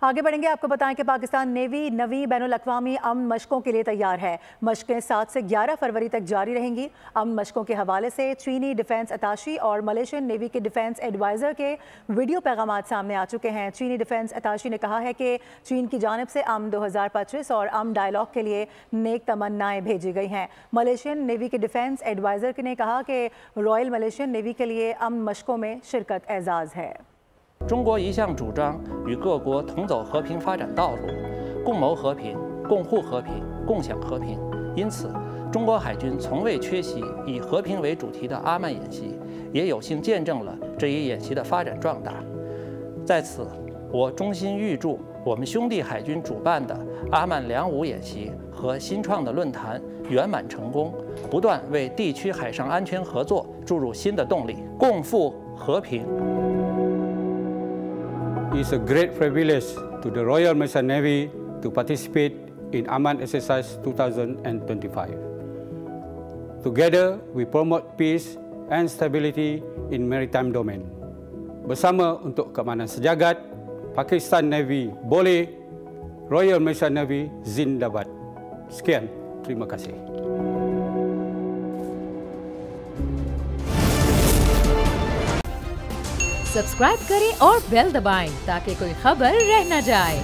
आगे बढ़ेंगे। आपको बताएं कि पाकिस्तान नेवी नवी बैनुल-अक़वामी अमन मशकों के लिए तैयार है। मशकें 7 से 11 फरवरी तक जारी रहेंगी। अमन मशकों के हवाले से चीनी डिफेंस अताशी और मलेशियन नेवी के डिफेंस एडवाइज़र के वीडियो पैगामात सामने आ चुके हैं। चीनी डिफेंस अताशी ने कहा है कि चीन की जानिब से अमन 2025 और अमन डायलॉग के लिए नेक तमन्नाएं भेजी गई हैं। मलेशियन नेवी के डिफेंस एडवाइज़र ने कहा कि रॉयल मलेशियन नेवी के लिए अमन मशकों में शिरकत एजाज़ है। 中国一向主张与各国同走和平发展道路，共谋和平、共护和平、共享和平。因此，中国海军从未缺席以和平为主题的阿曼演习，也有幸见证了这一演习的发展壮大。在此，我衷心预祝我们兄弟海军主办的阿曼良武演习和新创的论坛圆满成功，不断为地区海上安全合作注入新的动力，共赴和平。 It's a great privilege to the Royal Malaysian Navy to participate in Aman Exercise 2025. Together, we promote peace and stability in maritime domain. Bersama untuk keamanan sejagat, Pakistan Navy boleh, Royal Malaysian Navy Zindabad. Sekian, terima kasih. Subscribe करें और बेल दबाएं ताकि कोई खबर रह न जाए।